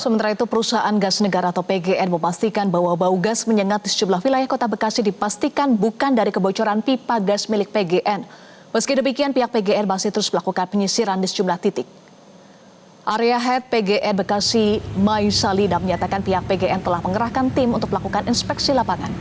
Sementara itu perusahaan gas negara atau PGN memastikan bahwa bau gas menyengat di sejumlah wilayah Kota Bekasi dipastikan bukan dari kebocoran pipa gas milik PGN. Meski demikian pihak PGN masih terus melakukan penyisiran di sejumlah titik. Area Head PGN Bekasi Mai Salida menyatakan pihak PGN telah mengerahkan tim untuk melakukan inspeksi lapangan.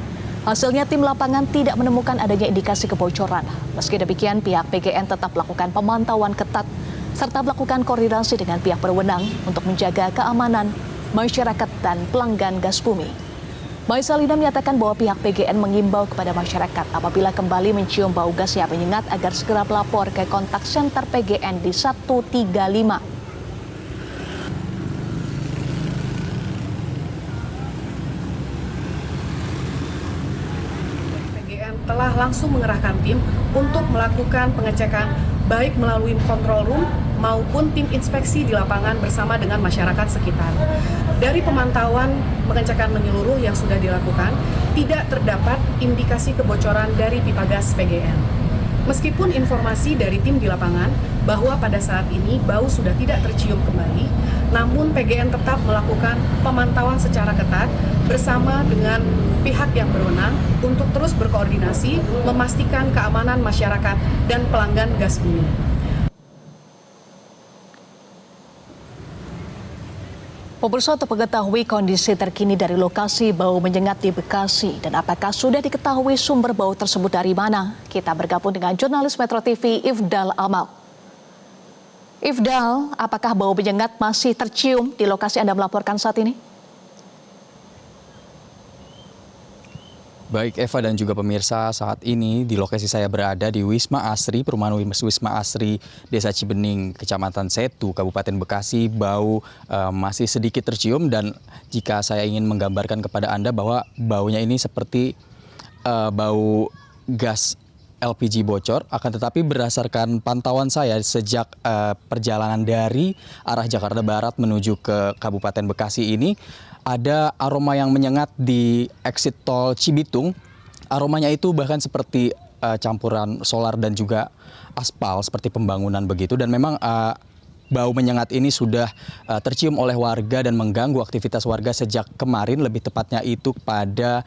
Hasilnya tim lapangan tidak menemukan adanya indikasi kebocoran. Meski demikian pihak PGN tetap melakukan pemantauan ketat serta melakukan koordinasi dengan pihak berwenang untuk menjaga keamanan masyarakat dan pelanggan gas bumi. Mai Salida menyatakan bahwa pihak PGN mengimbau kepada masyarakat apabila kembali mencium bau gas yang menyengat agar segera melapor ke kontak senter PGN di 135. PGN telah langsung mengerahkan tim untuk melakukan pengecekan baik melalui kontrol room maupun tim inspeksi di lapangan bersama dengan masyarakat sekitar. Dari pemantauan pengecekan menyeluruh yang sudah dilakukan, tidak terdapat indikasi kebocoran dari pipa gas PGN. Meskipun informasi dari tim di lapangan bahwa pada saat ini bau sudah tidak tercium kembali, namun PGN tetap melakukan pemantauan secara ketat bersama dengan pihak yang berwenang untuk terus berkoordinasi memastikan keamanan masyarakat dan pelanggan gas bumi. Pemirsa, untuk mengetahui kondisi terkini dari lokasi bau menyengat di Bekasi dan apakah sudah diketahui sumber bau tersebut dari mana, kita bergabung dengan jurnalis Metro TV Ifdal Amal. Ifdal, apakah bau menyengat masih tercium di lokasi Anda melaporkan saat ini? Baik Eva dan juga pemirsa, saat ini di lokasi saya berada di Wisma Asri, perumahan Wisma Asri, Desa Cibening, Kecamatan Setu, Kabupaten Bekasi, bau masih sedikit tercium dan jika saya ingin menggambarkan kepada Anda bahwa baunya ini seperti bau gas LPG bocor, akan tetapi berdasarkan pantauan saya sejak perjalanan dari arah Jakarta Barat menuju ke Kabupaten Bekasi ini, ada aroma yang menyengat di exit tol Cibitung. Aromanya itu bahkan seperti campuran solar dan juga aspal seperti pembangunan begitu. Dan memang bau menyengat ini sudah tercium oleh warga dan mengganggu aktivitas warga sejak kemarin, lebih tepatnya itu pada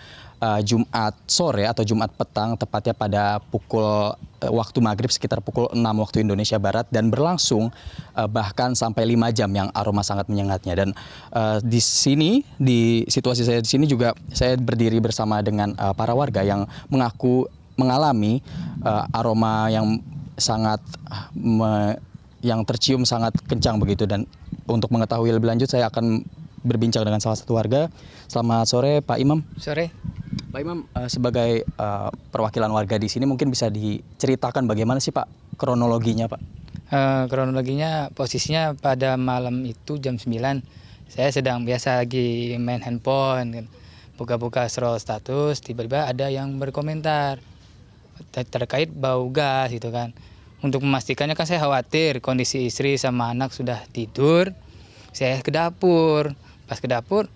Jumat sore atau Jumat petang, tepatnya pada pukul waktu maghrib sekitar pukul 6 waktu Indonesia Barat dan berlangsung bahkan sampai 5 jam yang aroma sangat menyengatnya. Dan di sini, di situasi saya di sini juga saya berdiri bersama dengan para warga yang mengaku mengalami aroma yang sangat yang tercium sangat kencang begitu. Dan untuk mengetahui lebih lanjut saya akan berbincang dengan salah satu warga. Selamat sore Pak Imam. Sore. Pak Imam, sebagai perwakilan warga di sini mungkin bisa diceritakan bagaimana sih Pak kronologinya Pak? Kronologinya posisinya pada malam itu jam 9 saya sedang biasa lagi main handphone kan. Buka-buka scroll status, tiba-tiba ada yang berkomentar terkait bau gas gitu kan. Untuk memastikannya kan saya khawatir kondisi istri sama anak sudah tidur. Saya ke dapur. Pas ke dapur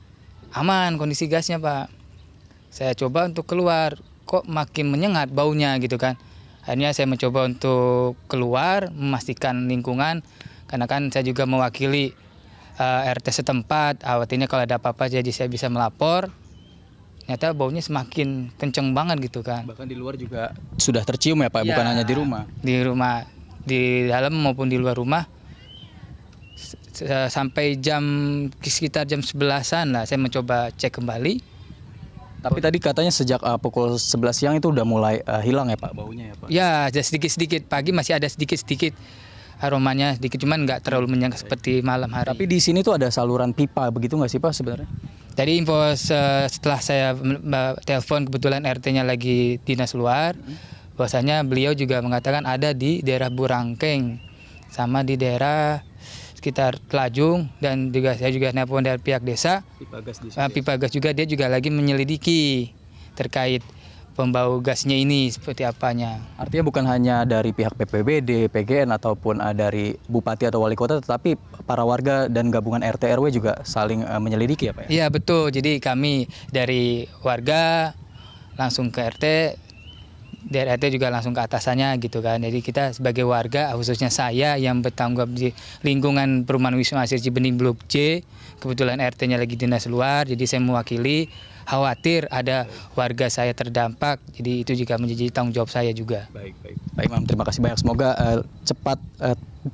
aman kondisi gasnya Pak. Saya coba untuk keluar, kok makin menyengat baunya gitu kan. Akhirnya saya mencoba untuk keluar, memastikan lingkungan. Karena kan saya juga mewakili RT setempat, khawatirnya kalau ada apa-apa jadi saya bisa melapor. Ternyata baunya semakin kenceng banget gitu kan. Bahkan di luar juga sudah tercium ya Pak, bukan hanya di rumah? Di rumah, di dalam maupun di luar rumah. Sampai sekitar jam 11-an lah saya mencoba cek kembali. Tapi tadi katanya sejak pukul 11 siang itu udah mulai hilang ya Pak baunya ya Pak? Ya, ada sedikit-sedikit. Pagi masih ada sedikit-sedikit aromanya, sedikit cuman nggak terlalu menyengat seperti malam hari. Tapi di sini tuh ada saluran pipa begitu nggak sih Pak sebenarnya? Tadi info setelah saya telepon kebetulan RT-nya lagi dinas luar, bahwasanya beliau juga mengatakan ada di daerah Burangkeng sama di daerah sekitar Telajung, dan juga saya juga nelpon dari pihak desa pipa gas juga dia juga lagi menyelidiki terkait pembau gasnya ini seperti apanya. Artinya bukan hanya dari pihak BPBD, PGN ataupun dari bupati atau wali kota, tetapi para warga dan gabungan RT RW juga saling menyelidiki ya Pak ya? Iya betul, jadi kami dari warga langsung ke RT, dari RT juga langsung ke atasannya gitu kan. Jadi kita sebagai warga, khususnya saya yang bertanggung jawab di lingkungan perumahan Wisma Asri Cibening Blok C, kebetulan RT-nya lagi dinas luar, jadi saya mewakili, khawatir ada warga saya terdampak, jadi itu juga menjadi tanggung jawab saya juga. Baik, baik. Baik, Imam, terima kasih banyak. Semoga cepat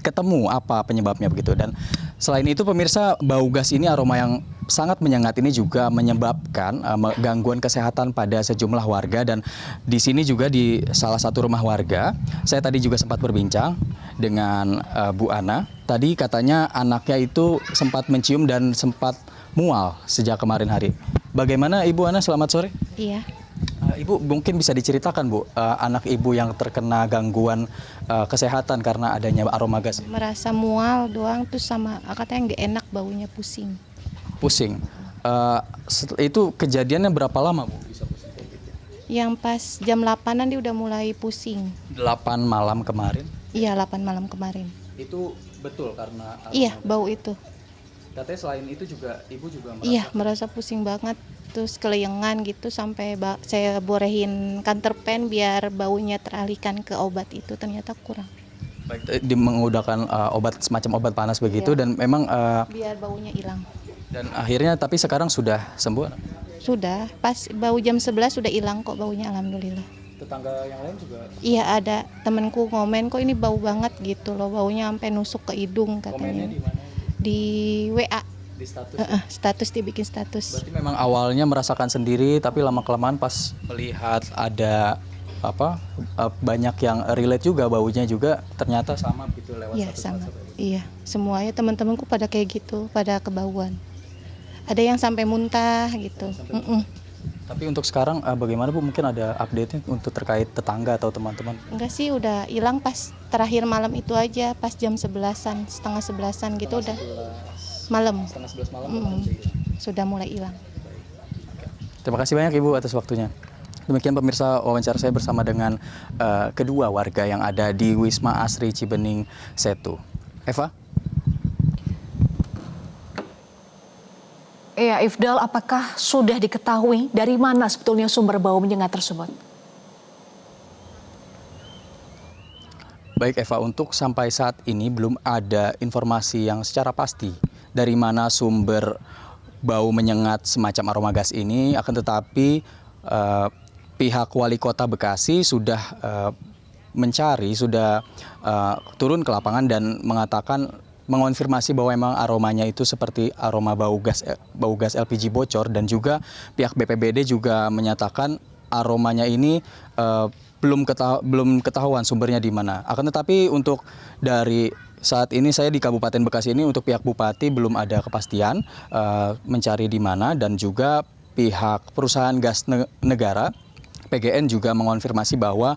ketemu apa penyebabnya begitu. Dan selain itu pemirsa, bau gas ini, aroma yang sangat menyengat ini juga menyebabkan gangguan kesehatan pada sejumlah warga. Dan di sini juga di salah satu rumah warga, saya tadi juga sempat berbincang dengan Bu Ana. Tadi katanya anaknya itu sempat mencium dan sempat mual sejak kemarin hari. Bagaimana Ibu Ana, selamat sore. Iya, Ibu mungkin bisa diceritakan Bu, anak Ibu yang terkena gangguan kesehatan karena adanya aroma gas. merasa mual doang tuh sama katanya nggak enak baunya pusing. Pusing. Itu kejadiannya berapa lama Bu? Bisa pusing? Yang pas jam 8-an dia udah mulai pusing. 8 malam kemarin. Iya, 8 malam kemarin. Itu betul karena aroma Iya, gas. bau itu. Katanya selain itu juga Ibu juga merasa Iya, merasa pusing banget. Terus keleyengan gitu sampai saya borehin kanterpen biar baunya teralihkan ke obat itu, ternyata kurang. baik, menggunakan obat semacam obat panas begitu. Iya. Dan memang Biar baunya hilang. dan akhirnya tapi sekarang sudah sembuh. Sudah, pas bau jam 11 sudah hilang kok baunya, alhamdulillah. Tetangga yang lain juga Iya, ada temenku ngomen kok ini bau banget gitu loh, baunya sampai nusuk ke hidung komennya katanya. di mana? Di WA, Di status. status dibikin status. Berarti memang awalnya merasakan sendiri, tapi lama-kelamaan pas melihat ada banyak yang relate juga, baunya juga ternyata sama gitu lewat Iya, status sama. WhatsApp. Iya, semuanya teman-temanku pada kayak gitu, pada kebauan. Ada yang sampai muntah gitu. Tapi untuk sekarang bagaimana Bu? Mungkin ada update-nya untuk terkait tetangga atau teman-teman? Enggak sih, udah hilang pas terakhir malam itu aja, pas jam 11-an, setengah 11-an gitu udah malam. Setengah 11 malam. Sudah mulai hilang. Terima kasih banyak Ibu atas waktunya. Demikian pemirsa wawancara saya bersama dengan kedua warga yang ada di Wisma Asri Cibening Setu. Eva? Ya, Ifdal, apakah sudah diketahui dari mana sebetulnya sumber bau menyengat tersebut? Baik Eva, untuk sampai saat ini belum ada informasi yang secara pasti dari mana sumber bau menyengat semacam aroma gas ini. Akan tetapi pihak Wali Kota Bekasi sudah mencari, sudah turun ke lapangan dan mengonfirmasi bahwa memang aromanya itu seperti aroma bau gas LPG bocor. Dan juga pihak BPBD juga menyatakan aromanya ini belum ketahuan sumbernya di mana. Akan tetapi untuk dari saat ini saya di Kabupaten Bekasi ini, untuk pihak Bupati belum ada kepastian mencari di mana. Dan juga pihak perusahaan gas negara PGN juga mengonfirmasi bahwa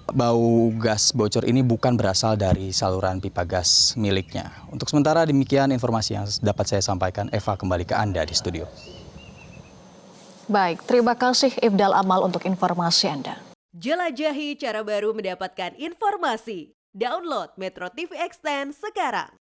bau gas bocor ini bukan berasal dari saluran pipa gas miliknya. Untuk sementara demikian informasi yang dapat saya sampaikan. Eva, kembali ke Anda di studio. Baik, terima kasih Ifdal Amal untuk informasi Anda. Jelajahi cara baru mendapatkan informasi. Download Metro TV Extend sekarang.